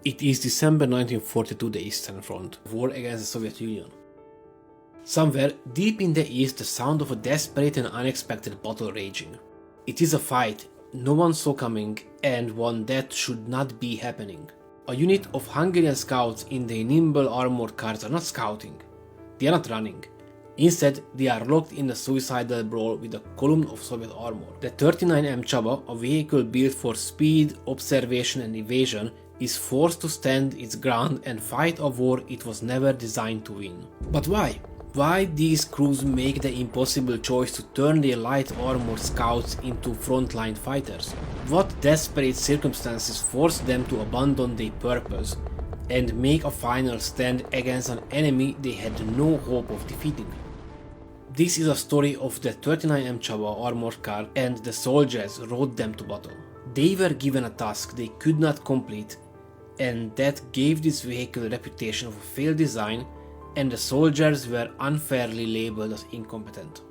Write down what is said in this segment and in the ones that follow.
It is December 1942, the Eastern Front, war against the Soviet Union. Somewhere deep in the east, the sound of a desperate and unexpected battle raging. It is a fight no one saw coming and one that should not be happening. A unit of Hungarian scouts in their nimble armored cars are not scouting. They are not running. Instead, they are locked in a suicidal brawl with a column of Soviet armor. The 39M Csaba, a vehicle built for speed, observation and evasion, is forced to stand its ground and fight a war it was never designed to win. But why? Why these crews make the impossible choice to turn their light armored scouts into frontline fighters? What desperate circumstances forced them to abandon their purpose and make a final stand against an enemy they had no hope of defeating? This is a story of the 39M Csaba armored car and the soldiers rode them to battle. They were given a task they could not complete, and that gave this vehicle a reputation of a failed design, and the soldiers were unfairly labeled as incompetent.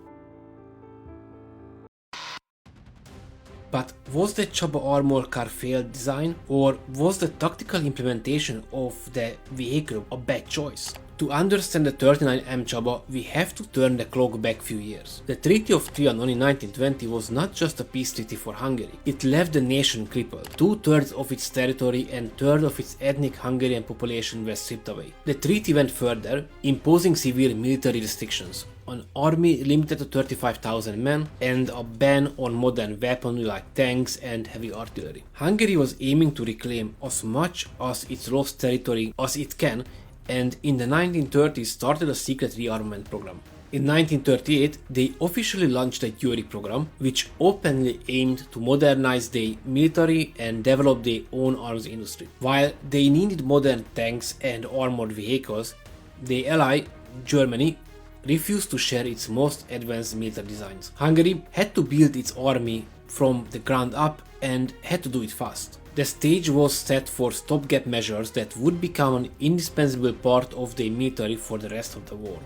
But was the Csaba armored car failed design, or was the tactical implementation of the vehicle a bad choice? To understand the 39M Csaba, we have to turn the clock back few years. The Treaty of Trianon in 1920 was not just a peace treaty for Hungary. It left the nation crippled. 2/3 of its territory and 1/3 of its ethnic Hungarian population were stripped away. The treaty went further, imposing severe military restrictions, an army limited to 35,000 men, and a ban on modern weaponry like tanks and heavy artillery. Hungary was aiming to reclaim as much as its lost territory as it can, and in the 1930s started a secret re-armament program. In 1938, they officially launched the Győri Program, which openly aimed to modernize their military and develop their own arms industry. While they needed modern tanks and armored vehicles, the ally, Germany, refused to share its most advanced military designs. Hungary had to build its army from the ground up and had to do it fast. The stage was set for stopgap measures that would become an indispensable part of the military for the rest of the war.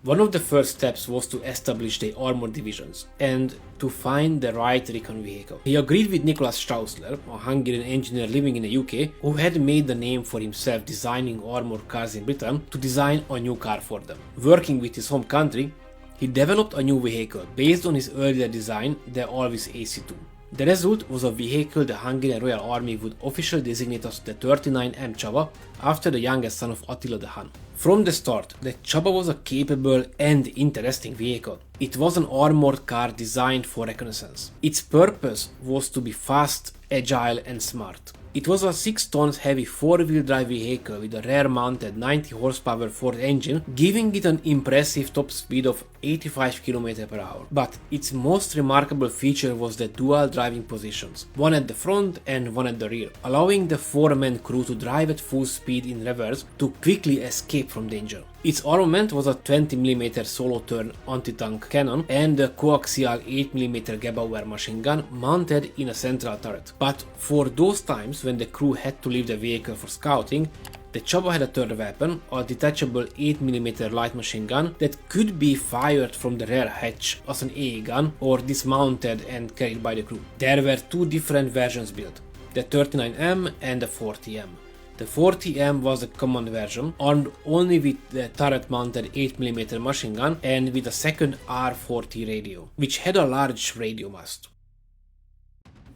One of the first steps was to establish the armored divisions and to find the right recon vehicle. He agreed with Nicholas Straussler, a Hungarian engineer living in the UK, who had made a name for himself designing armored cars in Britain, to design a new car for them. Working with his home country, he developed a new vehicle based on his earlier design, the Alvis AC2. The result was a vehicle the Hungarian Royal Army would officially designate as the 39M Csaba, after the youngest son of Attila the Hun. From the start, the Csaba was a capable and interesting vehicle. It was an armored car designed for reconnaissance. Its purpose was to be fast, agile and smart. It was a 6 tons heavy 4-wheel drive vehicle with a rear-mounted 90 horsepower Ford engine, giving it an impressive top speed of 85 km per hour. But its most remarkable feature was the dual driving positions, one at the front and one at the rear, allowing the 4-man crew to drive at full speed in reverse to quickly escape from danger. Its armament was a 20mm solo turn anti-tank cannon and a coaxial 8mm Gebauer machine gun mounted in a central turret. But for those times when the crew had to leave the vehicle for scouting, the Csaba had a third weapon, a detachable 8mm light machine gun that could be fired from the rear hatch as an AA gun or dismounted and carried by the crew. There were 2 different versions built, the 39M and the 40M. The 40M was a command version, armed only with the turret-mounted 8mm machine gun and with a second R40 radio, which had a large radio mast.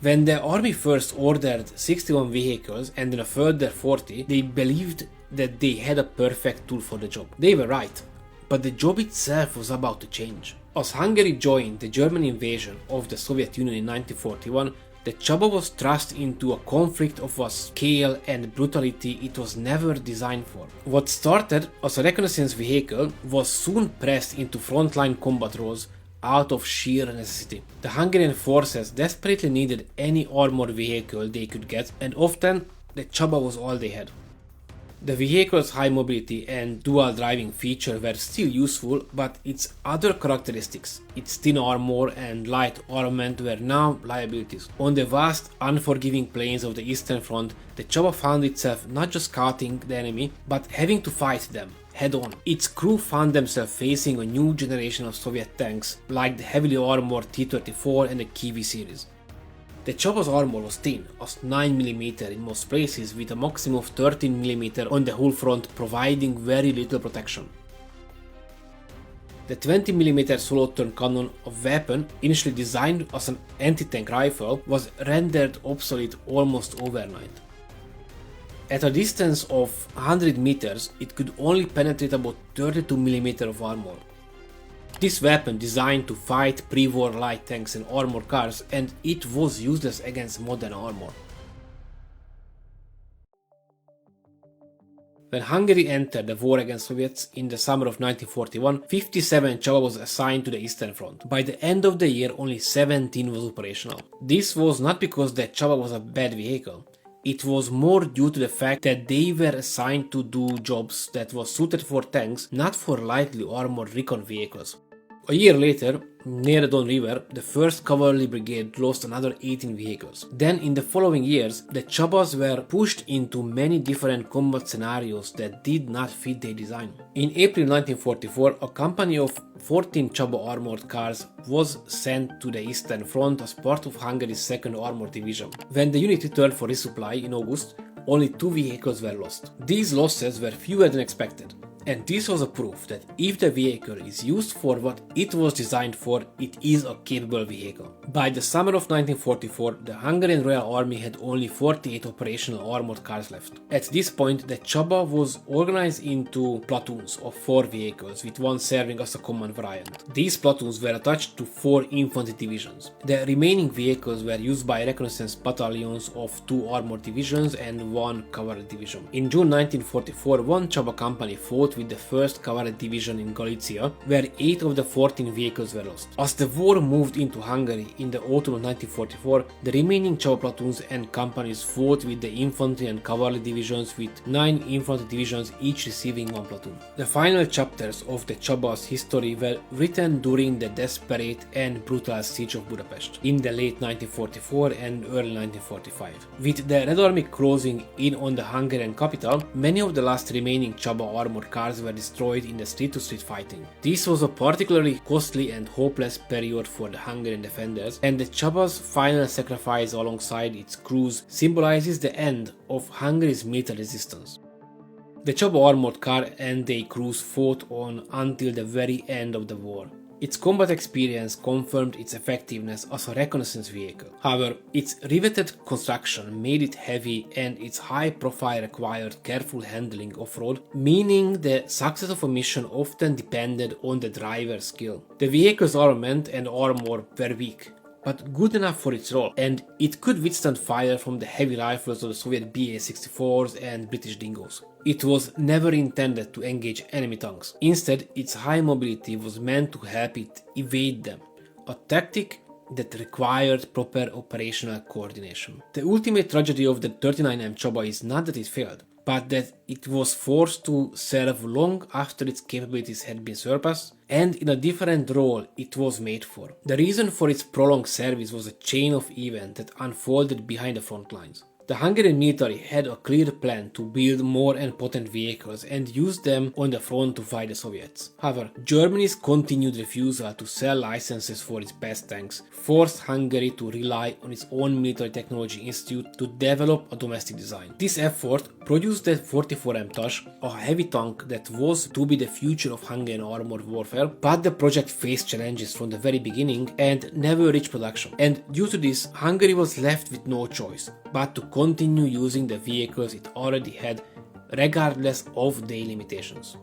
When the army first ordered 61 vehicles and then a further 40, they believed that they had a perfect tool for the job. They were right, but the job itself was about to change. As Hungary joined the German invasion of the Soviet Union in 1941, the Csaba was thrust into a conflict of a scale and brutality it was never designed for. What started as a reconnaissance vehicle was soon pressed into frontline combat roles out of sheer necessity. The Hungarian forces desperately needed any armored vehicle they could get, and often the Csaba was all they had. The vehicle's high mobility and dual driving feature were still useful, but its other characteristics, its thin armor and light armament, were now liabilities. On the vast, unforgiving plains of the Eastern Front, the Csaba found itself not just scouting the enemy, but having to fight them head-on. Its crew found themselves facing a new generation of Soviet tanks, like the heavily armored T-34 and the Kiwi series. The Csaba's armor was thin, as 9mm in most places, with a maximum of 13mm on the hull front, providing very little protection. The 20mm solo-turn cannon, a weapon initially designed as an anti-tank rifle, was rendered obsolete almost overnight. At a distance of 100 meters, it could only penetrate about 32mm of armor. This weapon designed to fight pre-war light tanks and armored cars, and it was useless against modern armor. When Hungary entered the war against Soviets in the summer of 1941, 57 Csaba was assigned to the Eastern Front. By the end of the year, only 17 was operational. This was not because the Csaba was a bad vehicle. It was more due to the fact that they were assigned to do jobs that was suited for tanks, not for lightly armored recon vehicles. A year later, near the Don River, the 1st Cavalry Brigade lost another 18 vehicles. Then in the following years, the Csabas were pushed into many different combat scenarios that did not fit their design. In April 1944, a company of 14 Csaba armored cars was sent to the Eastern Front as part of Hungary's 2nd Armored Division. When the unit returned for resupply in August, only 2 vehicles were lost. These losses were fewer than expected. And this was a proof that if the vehicle is used for what it was designed for, it is a capable vehicle. By the summer of 1944, the Hungarian Royal Army had only 48 operational armored cars left. At this point, the Csaba was organized into platoons of 4 vehicles, with one serving as a command variant. These platoons were attached to 4 infantry divisions. The remaining vehicles were used by reconnaissance battalions of 2 armored divisions and 1 cavalry division. In June 1944, one Csaba company fought with the 1st Cavalry Division in Galicia, where 8 of the 14 vehicles were lost. As the war moved into Hungary in the autumn of 1944, the remaining Csaba platoons and companies fought with the infantry and cavalry divisions, with 9 infantry divisions each receiving 1 platoon. The final chapters of the Csaba's history were written during the desperate and brutal siege of Budapest in the late 1944 and early 1945. With the Red Army closing in on the Hungarian capital, many of the last remaining Csaba armored cars were destroyed in the street-to-street fighting. This was a particularly costly and hopeless period for the Hungarian defenders, and the Csaba's final sacrifice alongside its crews symbolizes the end of Hungary's military resistance. The Csaba armored car and their crews fought on until the very end of the war. Its combat experience confirmed its effectiveness as a reconnaissance vehicle. However, its riveted construction made it heavy, and its high profile required careful handling off-road, meaning the success of a mission often depended on the driver's skill. The vehicle's armament and armor were weak, but good enough for its role, and it could withstand fire from the heavy rifles of the Soviet BA-64s and British Dingos. It was never intended to engage enemy tanks. Instead, its high mobility was meant to help it evade them, a tactic that required proper operational coordination. The ultimate tragedy of the 39M Csaba is not that it failed, but that it was forced to serve long after its capabilities had been surpassed, and in a different role it was made for. The reason for its prolonged service was a chain of events that unfolded behind the front lines. The Hungarian military had a clear plan to build more and potent vehicles and use them on the front to fight the Soviets. However, Germany's continued refusal to sell licenses for its best tanks forced Hungary to rely on its own military technology institute to develop a domestic design. This effort produced the 44M Tash, a heavy tank that was to be the future of Hungarian armored warfare, but the project faced challenges from the very beginning and never reached production. And due to this, Hungary was left with no choice but to continue using the vehicles it already had, regardless of their limitations.